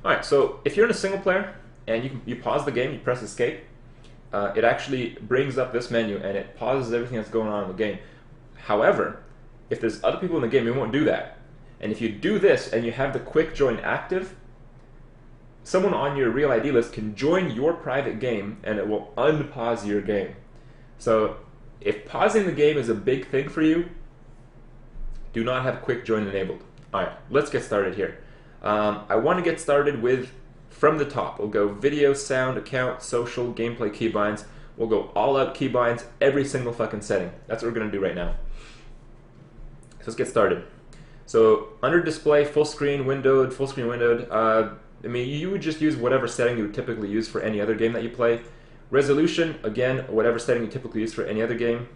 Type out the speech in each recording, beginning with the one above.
Alright, so if you're in a single player and you pause the game, you press escape, it actually brings up this menu and it pauses everything that's going on in the game. However, if there's other people in the game, it won't do that. And if you do this and you have the quick join active, someone on your real ID list can join your private game and it will unpause your game. So if pausing the game is a big thing for you, do not have quick join enabled. Alright, let's get started here. I want to get started with from the top. We'll go video, sound, account, social, gameplay, keybinds. We'll go all out keybinds, every single fucking setting. That's what we're going to do right now. So let's get started. So under display, full screen windowed, I mean, you would just use whatever setting you would typically use for any other game that you play. Resolution, again, whatever setting you typically use for any other game.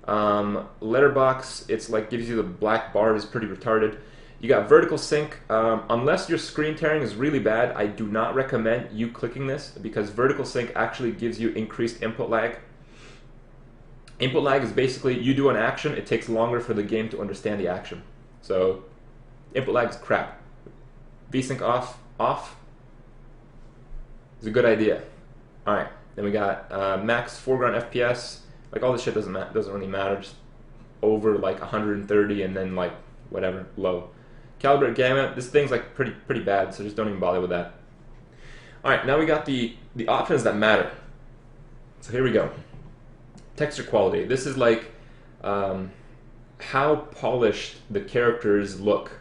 Letterbox, it's like gives you the black bars, pretty retarded. You got vertical sync. Unless your screen tearing is really bad, I do not recommend you clicking this because vertical sync actually gives you increased input lag. Input lag is basically you do an action, it takes longer for the game to understand the action. So input lag is crap. VSync off is a good idea. Alright, then we got max foreground FPS. Like all this shit doesn't really matter. Just over like 130 and then like whatever, low. Calibrate gamma, this thing's like pretty bad, so just don't even bother with that. Alright, now we got the options that matter. So here we go. Texture quality. This is like how polished the characters look.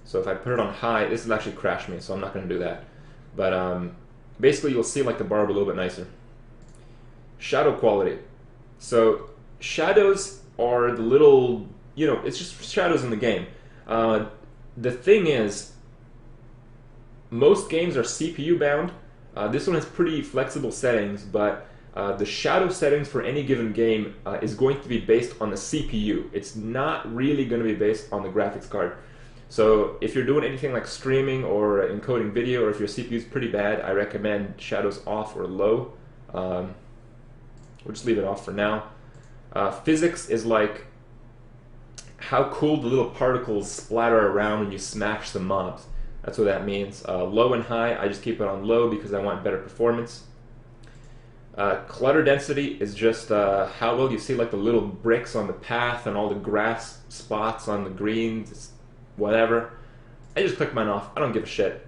So if I put it on high, this will actually crash me, so I'm not going to do that. But basically you'll see like the barb a little bit nicer. Shadow quality. So shadows are the little, you know, it's just shadows in the game. The thing is, most games are CPU bound. This one has pretty flexible settings, but the shadow settings for any given game is going to be based on the CPU. It's not really going to be based on the graphics card. So if you're doing anything like streaming or encoding video, or if your CPU is pretty bad, I recommend shadows off or low. We'll just leave it off for now. Physics is like how cool the little particles splatter around when you smash some mobs. That's what that means. Low and high, I just keep it on low because I want better performance. Clutter density is just how well you see like the little bricks on the path and all the grass spots on the greens, whatever. I just click mine off. I don't give a shit.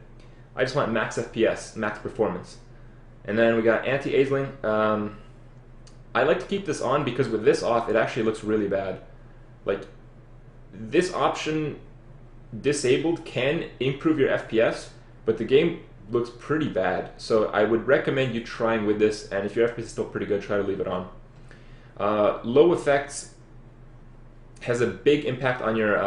I just want max FPS, max performance. And then we got anti-aliasing. I like to keep this on because with this off, it actually looks really bad. Like, this option disabled can improve your FPS, but the game looks pretty bad. So I would recommend you trying with this, and if your FPS is still pretty good, try to leave it on. Low effects has a big impact on your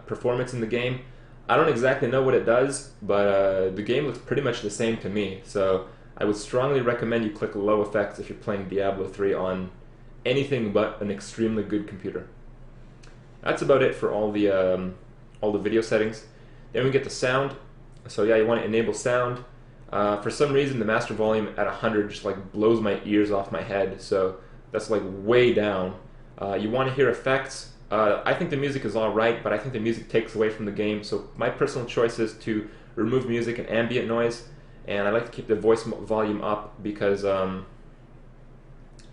performance in the game. I don't exactly know what it does, but the game looks pretty much the same to me. So I would strongly recommend you click low effects if you're playing Diablo 3 on anything but an extremely good computer. That's about it for all the video settings. Then we get the sound. So yeah, you want to enable sound. For some reason, the master volume at 100 just like blows my ears off my head. So that's like way down. You want to hear effects. I think the music is all right, but I think the music takes away from the game. So my personal choice is to remove music and ambient noise. And I like to keep the voice volume up because it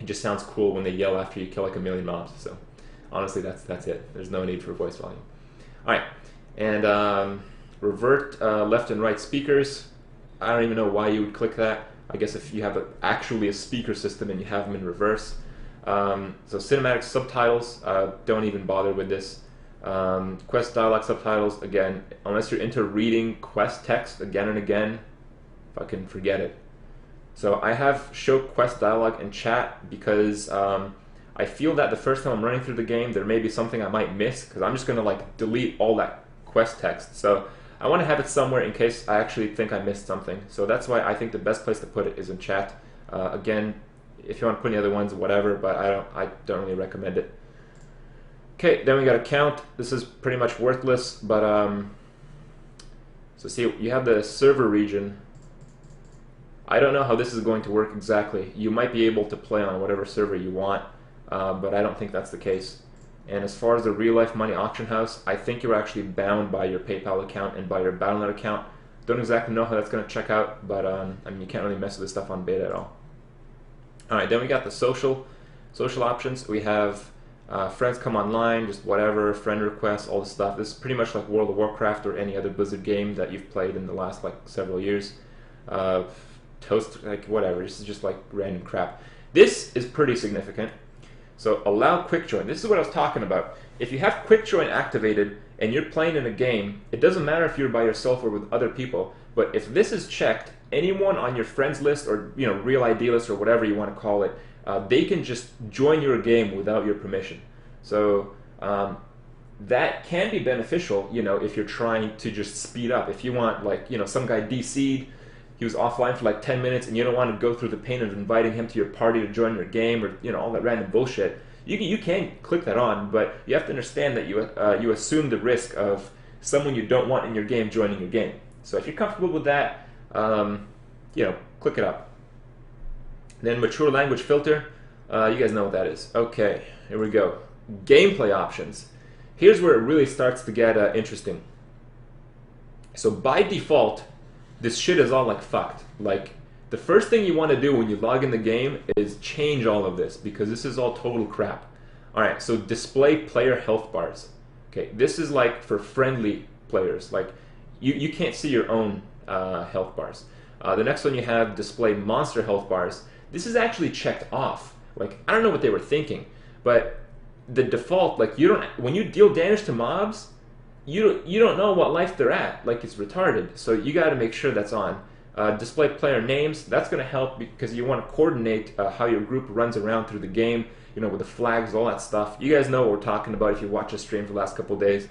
just sounds cool when they yell after you kill like a million mobs. So honestly, that's it. There's no need for voice volume. All right, and revert left and right speakers. I don't even know why you would click that. I guess if you have actually a speaker system and you have them in reverse. So cinematic subtitles, don't even bother with this. Quest dialogue subtitles, again, unless you're into reading quest text again and again, fucking forget it. So I have show quest dialogue in chat because I feel that the first time I'm running through the game, there may be something I might miss because I'm just going to like delete all that quest text. So I want to have it somewhere in case I actually think I missed something. So that's why I think the best place to put it is in chat. Again, if you want to put any other ones, whatever, but I don't really recommend it. Okay, then we got account. This is pretty much worthless, but so see, you have the server region. I don't know how this is going to work exactly. You might be able to play on whatever server you want, but I don't think that's the case. And as far as the real life money auction house, I think you're actually bound by your PayPal account and by your Battle.net account. Don't exactly know how that's going to check out, but I mean, you can't really mess with this stuff on beta at all. Alright, then we got the social options. We have friends come online, just whatever, friend requests, all this stuff. This is pretty much like World of Warcraft or any other Blizzard game that you've played in the last like several years. Toast, like whatever, this is just like random crap. This is pretty significant. So allow quick join. This is what I was talking about. If you have quick join activated and you're playing in a game, it doesn't matter if you're by yourself or with other people, but if this is checked, anyone on your friends list or real ID list or whatever you want to call it, they can just join your game without your permission. So that can be beneficial, if you're trying to just speed up. If you want, like, some guy DC'd, he was offline for like 10 minutes and you don't want to go through the pain of inviting him to your party to join your game or all that random bullshit, you can click that on, but you have to understand that you assume the risk of someone you don't want in your game joining your game. So if you're comfortable with that, click it up. Then mature language filter, you guys know what that is. Okay, here we go. Gameplay options. Here's where it really starts to get interesting. So by default, this shit is all like fucked. Like, the first thing you want to do when you log in the game is change all of this, because this is all total crap. Alright, so display player health bars. Okay, this is like for friendly players. Like, you can't see your own health bars. The next one you have display monster health bars. This is actually checked off. Like, I don't know what they were thinking, but the default, like, when you deal damage to mobs, you don't know what life they're at. Like, it's retarded. So you got to make sure that's on. Display player names. That's going to help because you want to coordinate how your group runs around through the game. With the flags, all that stuff. You guys know what we're talking about if you watch the stream for the last couple of days.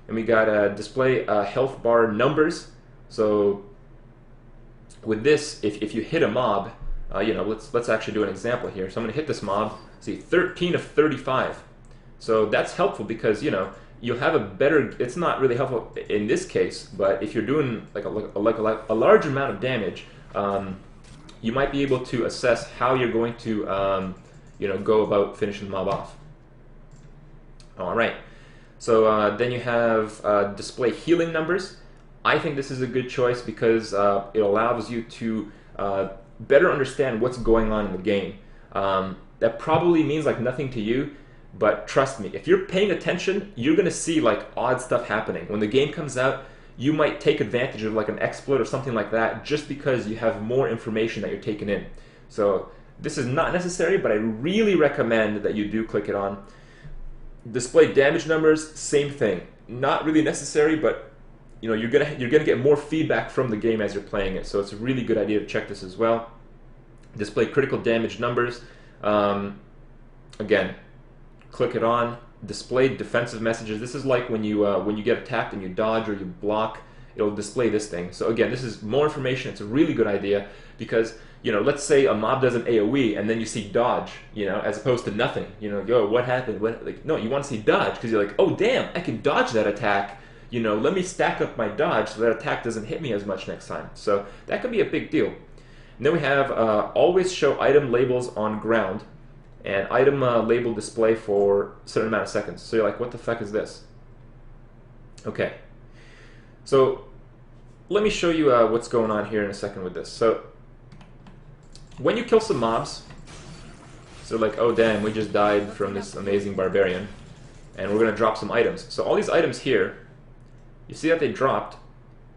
And we got display health bar numbers. So with this, if you hit a mob, let's actually do an example here. So I'm going to hit this mob. See, 13 of 35. So that's helpful because you'll have a better. It's not really helpful in this case, but if you're doing like a large amount of damage, you might be able to assess how you're going to go about finishing the mob off. All right. So then you have display healing numbers. I think this is a good choice because it allows you to better understand what's going on in the game. That probably means like nothing to you, but trust me, if you're paying attention, you're going to see like odd stuff happening. When the game comes out, you might take advantage of like an exploit or something like that just because you have more information that you're taking in. So this is not necessary, but I really recommend that you do click it on. Display damage numbers, same thing. Not really necessary, but you're gonna get more feedback from the game as you're playing it. So it's a really good idea to check this as well. Display critical damage numbers. Again, click it on. Display defensive messages. This is like when you get attacked and you dodge or you block, it'll display this thing. So again, this is more information. It's a really good idea because let's say a mob does an AoE and then you see dodge, as opposed to nothing. Yo, what happened? No, you want to see dodge because you're like, oh damn, I can dodge that attack. Let me stack up my dodge so that attack doesn't hit me as much next time. So that could be a big deal. And then we have always show item labels on ground and item label display for a certain amount of seconds. So you're like, what the fuck is this? Okay. So let me show you what's going on here in a second with this. So when you kill some mobs, so like, oh damn, we just died from this amazing barbarian, and we're going to drop some items. So all these items here, you see that they dropped,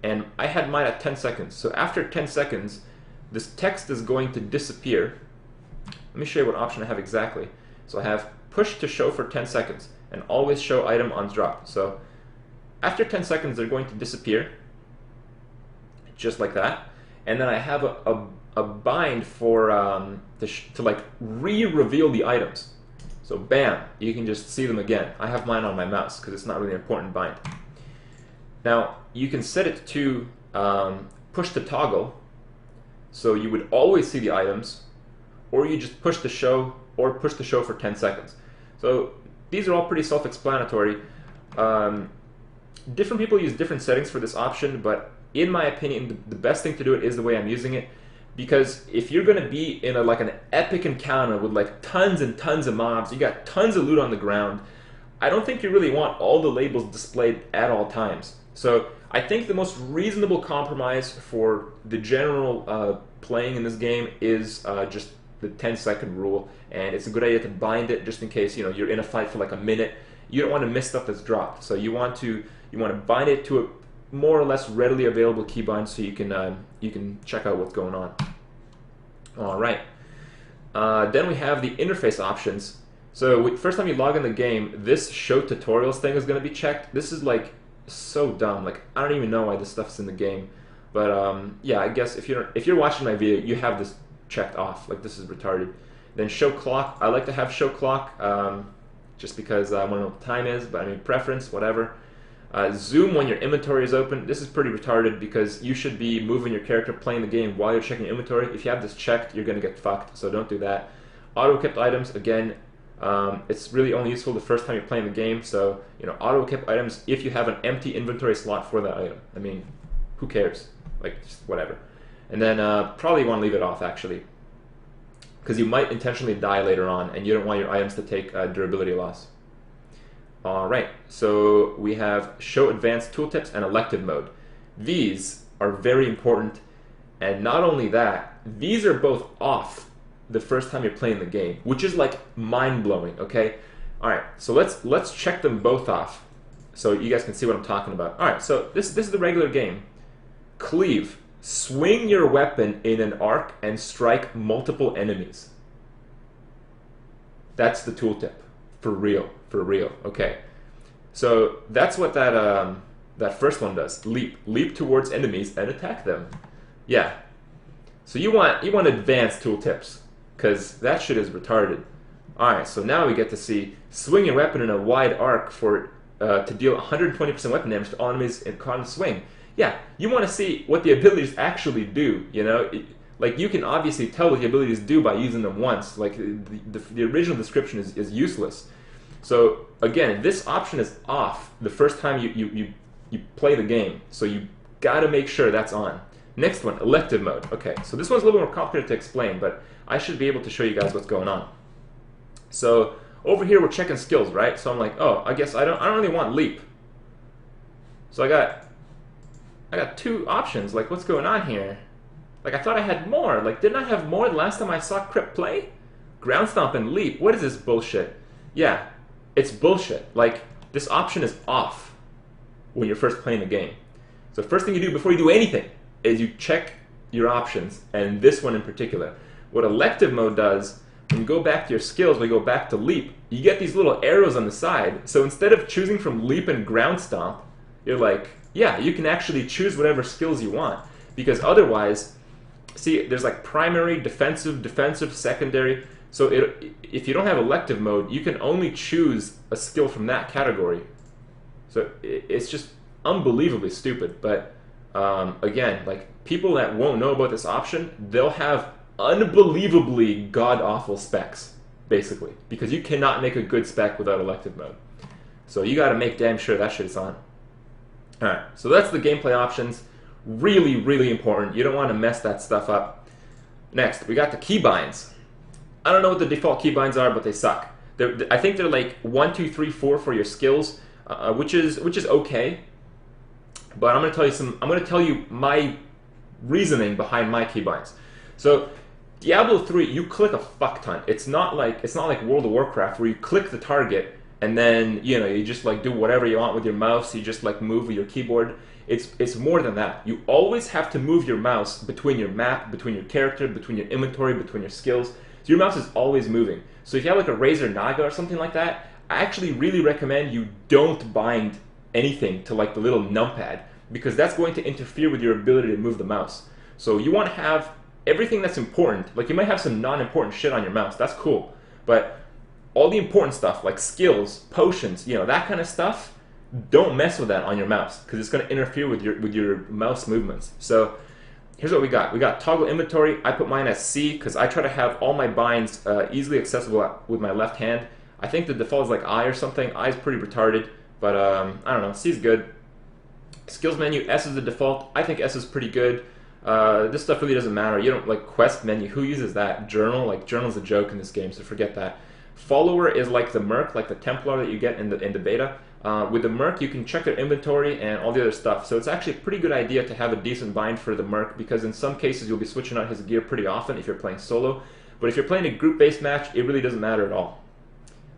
and I had mine at 10 seconds. So after 10 seconds, this text is going to disappear. Let me show you what option I have exactly. So I have push to show for 10 seconds, and always show item on drop. So after 10 seconds, they're going to disappear, just like that. And then I have a bind for to like re-reveal the items. So bam, you can just see them again. I have mine on my mouse because it's not really an important bind. Now you can set it to push to toggle, so you would always see the items, or you just push to show, or push to show for 10 seconds. So these are all pretty self-explanatory. Different people use different settings for this option, but in my opinion, the best thing to do it is the way I'm using it. Because if you're going to be in like an epic encounter with like tons and tons of mobs, you got tons of loot on the ground, I don't think you really want all the labels displayed at all times. So I think the most reasonable compromise for the general playing in this game is just the 10-second rule, and it's a good idea to bind it just in case you're in a fight for like a minute. You don't want to miss stuff that's dropped, so you want to bind it to a more or less readily available keybind so you can check out what's going on. All right. Then we have the interface options. So first time you log in the game, this show tutorials thing is going to be checked. This is like so dumb. Like I don't even know why this stuff's in the game, but yeah, I guess if you're watching my video, you have this checked off. Like this is retarded. Then show clock. I like to have show clock just because I want to know what the time is. But I mean preference, whatever. Zoom when your inventory is open. This is pretty retarded because you should be moving your character, playing the game while you're checking your inventory. If you have this checked, you're going to get fucked, so don't do that. Auto-kept items, again, it's really only useful the first time you're playing the game, so auto-kept items if you have an empty inventory slot for that item. I mean, who cares? Like, just whatever. And then probably want to leave it off, actually, because you might intentionally die later on, and you don't want your items to take durability loss. Alright, so we have show advanced tooltips and elective mode. These are very important, and not only that, these are both off the first time you're playing the game, which is like mind-blowing, okay? Alright, so let's check them both off so you guys can see what I'm talking about. Alright, so this is the regular game. Cleave. Swing your weapon in an arc and strike multiple enemies. That's the tooltip. For real, okay. So that's what that first one does. Leap towards enemies and attack them. Yeah. So you want advanced tooltips, because that shit is retarded. All right. So now we get to see swing your weapon in a wide arc for to deal 120% weapon damage to all enemies in caught in swing. Yeah. You want to see what the abilities actually do. Like you can obviously tell what the abilities do by using them once. Like the original description is useless. So again, this option is off the first time you play the game. So you got to make sure that's on. Next one, elective mode. Okay, so this one's a little more complicated to explain, but I should be able to show you guys what's going on. So over here we're checking skills, right? So I'm like, oh, I guess I don't really want leap. So I got two options. Like, what's going on here? Like, I thought I had more. Like, didn't I have more the last time I saw Krippie play? Ground stomp and leap. What is this bullshit? Yeah, it's bullshit. Like, this option is off when you're first playing the game. So first thing you do before you do anything is you check your options, and this one in particular. What elective mode does, when you go back to your skills, when you go back to leap, you get these little arrows on the side. So instead of choosing from leap and ground stomp, you're like, yeah, you can actually choose whatever skills you want. Because otherwise, see, there's like primary, defensive, secondary. So if you don't have elective mode, you can only choose a skill from that category. So it's just unbelievably stupid. But again, like people that won't know about this option, they'll have unbelievably god-awful specs, basically. Because you cannot make a good spec without elective mode. So you got to make damn sure that shit's on. Alright, so that's the gameplay options. Really, really important. You don't want to mess that stuff up. Next, we got the keybinds. I don't know what the default keybinds are, but they suck. I think they're like 1, 2, 3, 4 for your skills, which is okay. But I'm going to tell you my reasoning behind my keybinds. So Diablo 3, you click a fuck ton. It's not like World of Warcraft where you click the target and then you just like do whatever you want with your mouse. You just like move with your keyboard. It's more than that. You always have to move your mouse between your map, between your character, between your inventory, between your skills. So your mouse is always moving. So if you have like a Razer Naga or something like that, I actually really recommend you don't bind anything to like the little numpad, because that's going to interfere with your ability to move the mouse. So you want to have everything that's important. Like you might have some non-important shit on your mouse. That's cool. But all the important stuff like skills, potions, that kind of stuff, don't mess with that on your mouse because it's going to interfere with your mouse movements. So here's what we got. We got toggle inventory. I put mine as C because I try to have all my binds easily accessible with my left hand. I think the default is like I or something. I is pretty retarded, but I don't know. C is good. Skills menu, S is the default. I think S is pretty good. This stuff really doesn't matter. You don't like quest menu. Who uses that? Journal? Like journal's a joke in this game, so forget that. Follower is like the Merc, like the Templar that you get in the beta. With the Merc, you can check their inventory and all the other stuff. So it's actually a pretty good idea to have a decent bind for the Merc, because in some cases you'll be switching out his gear pretty often if you're playing solo. But if you're playing a group-based match, it really doesn't matter at all.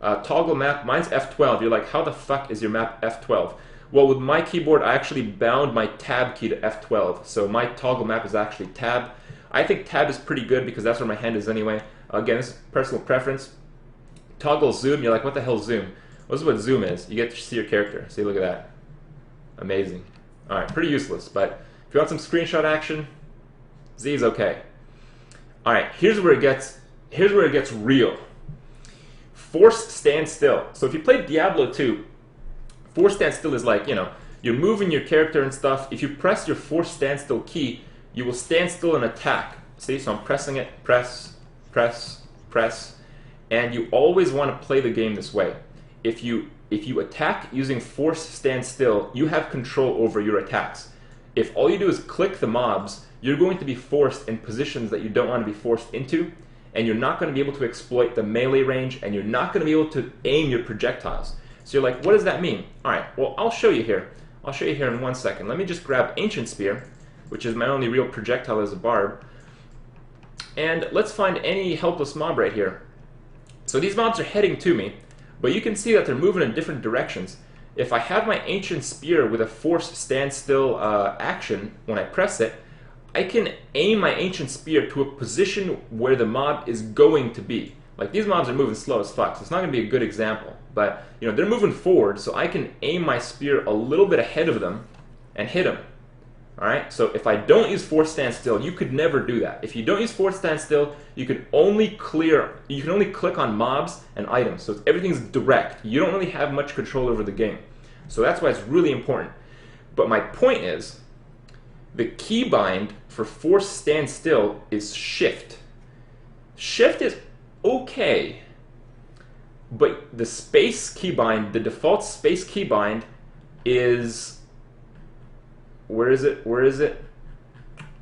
Toggle map, mine's F12. You're like, how the fuck is your map F12? Well, with my keyboard, I actually bound my tab key to F12. So my toggle map is actually tab. I think tab is pretty good because that's where my hand is anyway. Again, this is personal preference. Toggle zoom, you're like, what the hell zoom? Well, this is what zoom is. You get to see your character. See, look at that. Amazing. Alright, pretty useless, but if you want some screenshot action, Z is okay. Alright, here's where it gets real. Force stand still. So if you play Diablo 2, force stand still is like, you know, you're moving your character and stuff. If you press your force standstill key, you will stand still and attack. See, so I'm pressing it, press, press, press, and you always want to play the game this way. If you attack using force stand still, you have control over your attacks. If all you do is click the mobs, you're going to be forced in positions that you don't want to be forced into, and you're not going to be able to exploit the melee range, and you're not going to be able to aim your projectiles. So you're like, what does that mean? Alright, well, I'll show you here. I'll show you here in 1 second. Let me just grab Ancient Spear, which is my only real projectile as a barb, and let's find any helpless mob right here. So these mobs are heading to me, but you can see that they're moving in different directions. If I have my Ancient Spear with a force standstill action, when I press it, I can aim my Ancient Spear to a position where the mob is going to be. Like, these mobs are moving slow as fuck, so it's not going to be a good example. But, you know, they're moving forward, so I can aim my spear a little bit ahead of them and hit them. Alright, so if I don't use force standstill, you could never do that. If you don't use force standstill, you can only click on mobs and items, so everything's direct. You don't really have much control over the game. So that's why it's really important. But my point is, the keybind for force standstill is shift. Shift is okay, but the space keybind, the default space keybind is... Where is it?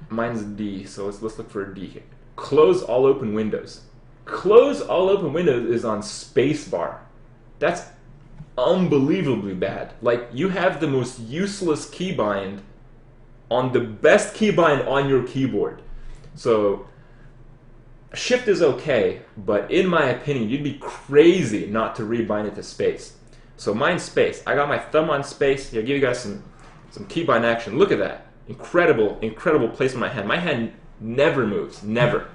Mine's D, so let's look for a D here. Close all open windows. Close all open windows is on spacebar. That's unbelievably bad. Like, you have the most useless keybind on the best keybind on your keyboard. So, shift is okay, but in my opinion, you'd be crazy not to rebind it to space. So mine's space. I got my thumb on space. Here, I'll give you guys some keybind action. Look at that. Incredible, incredible placement of my hand. My hand never moves. Never.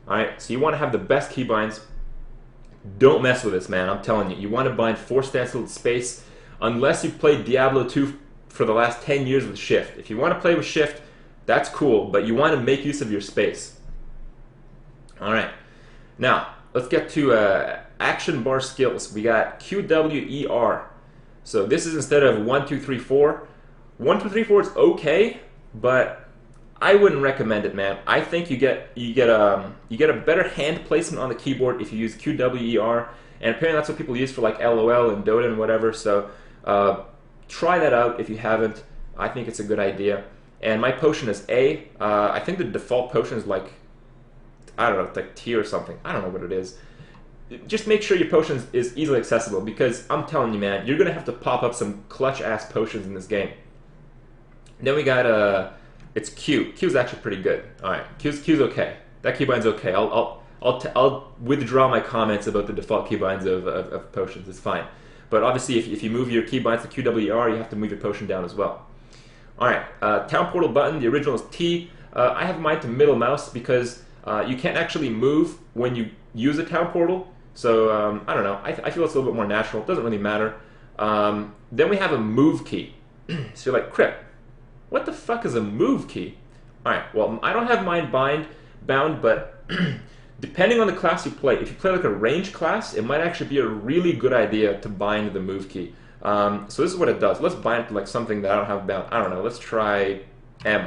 Alright, so you want to have the best keybinds. Don't mess with this, man. I'm telling you. You want to bind force standstill to space unless you've played Diablo 2 for the last 10 years with shift. If you want to play with shift, that's cool, but you want to make use of your space. Alright. Now, let's get to action bar skills. We got QWER. So this is instead of 1, 2, 3, 4. 1, 2, 3, 4 is okay, but I wouldn't recommend it, man. I think you get a better hand placement on the keyboard if you use QWER, and apparently that's what people use for like LOL and Dota and whatever. So try that out if you haven't. I think it's a good idea. And my potion is A. I think the default potion is like, I don't know, it's like T or something. I don't know what it is. Just make sure your potion is easily accessible, because I'm telling you, man, you're gonna have to pop up some clutch ass potions in this game. Then we got it's Q. Q's actually pretty good. All right, Q's okay. That keybind's okay. I'll withdraw my comments about the default keybinds of potions. It's fine. But obviously, if you move your keybinds to QWER, you have to move your potion down as well. All right, town portal button. The original is T. I have mine to middle mouse because you can't actually move when you use a town portal. So I don't know. I feel it's a little bit more natural. It doesn't really matter. Then we have a move key. So you're like, Kripp, what the fuck is a move key? Alright, well, I don't have mine bound, but depending on the class you play, if you play like a range class, it might actually be a really good idea to bind the move key. So this is what it does. Let's bind it to like something that I don't have bound. I don't know, let's try M.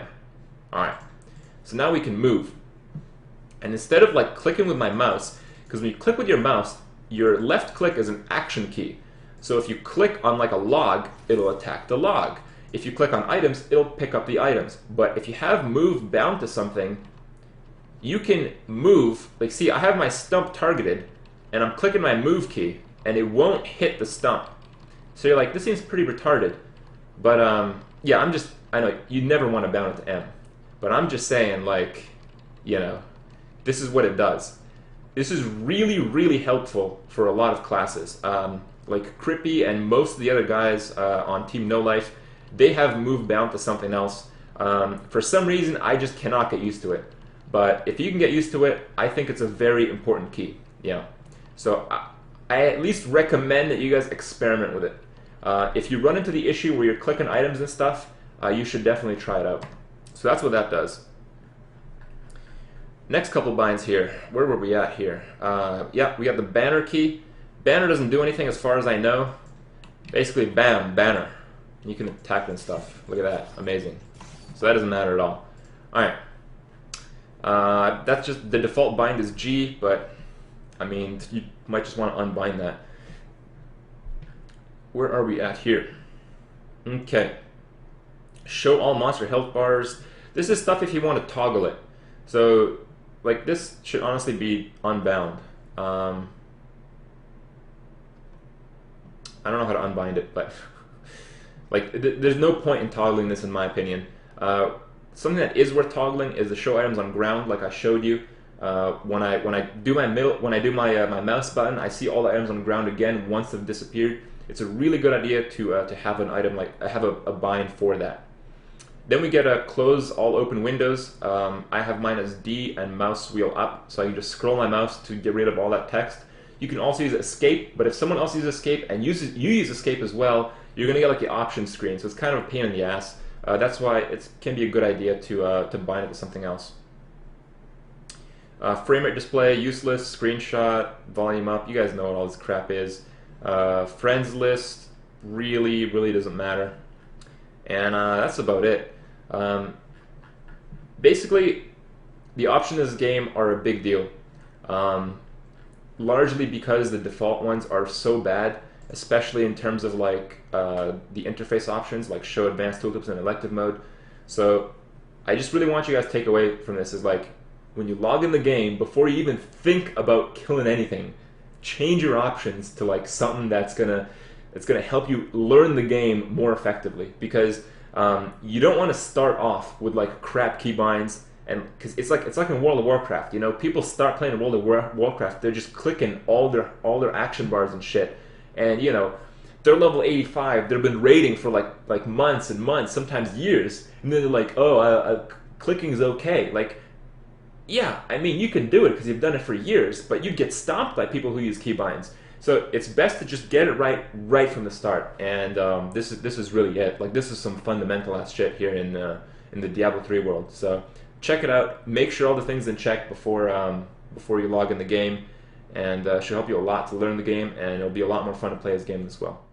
Alright, so now we can move. And instead of like clicking with my mouse, because when you click with your mouse, your left click is an action key. So if you click on like a log, it'll attack the log. If you click on items, it'll pick up the items. But if you have move bound to something, you can move, like see, I have my stump targeted, and I'm clicking my move key, and it won't hit the stump. So you're like, this seems pretty retarded. But yeah, I know you never want to bound it to M, but I'm just saying, like, you know, this is what it does. This is really, really helpful for a lot of classes. Like Krippie and most of the other guys on Team No Life, they have move bound to something else. For some reason, I just cannot get used to it. But if you can get used to it, I think it's a very important key. Yeah. So I at least recommend that you guys experiment with it. If you run into the issue where you're clicking items and stuff, you should definitely try it out. So that's what that does. Next couple binds here. Where were we at here? Yeah, we got the banner key. Banner doesn't do anything as far as I know. Basically, bam, banner. You can attack and stuff. Look at that. Amazing. So that doesn't matter at all. Alright. That's just the default bind is G, but I mean, you might just want to unbind that. Where are we at here? Okay. Show all monster health bars. This is stuff if you want to toggle it. So, like, this should honestly be unbound. I don't know how to unbind it, but like, there's no point in toggling this in my opinion. Something that is worth toggling is the show items on ground, like I showed you. When I do my my mouse button, I see all the items on the ground again once they've disappeared. It's a really good idea to have an item like have a bind for that. Then we get a close all open windows. I have mine as D and mouse wheel up, so I can just scroll my mouse to get rid of all that text. You can also use escape, but if someone else uses escape and you use escape as well, you're gonna get like the options screen, so it's kind of a pain in the ass. That's why it can be a good idea to bind it to something else. Frame rate display, useless, screenshot, volume up, you guys know what all this crap is. Friends list, really doesn't matter. And that's about it. Basically, the options in this game are a big deal. Largely because the default ones are so bad, especially in terms of like the interface options, like show advanced tooltips and elective mode. So I just really want you guys to take away from this is like, when you log in the game, before you even think about killing anything, change your options to like something that's gonna help you learn the game more effectively, because you don't want to start off with like crap keybinds, and because it's like in World of Warcraft, you know, people start playing World of Warcraft, they're just clicking all their action bars and shit, and you know, they're level 85, they've been raiding for like months and months, sometimes years, and then they're like, oh, clicking is okay. Like, yeah, I mean, you can do it because you've done it for years, but you get stomped by people who use keybinds. So it's best to just get it right from the start. And this is really it. Like, this is some fundamental ass shit here in the Diablo 3 world. So check it out. Make sure all the things in check before you log in the game, and should help you a lot to learn the game, and it'll be a lot more fun to play this game as well.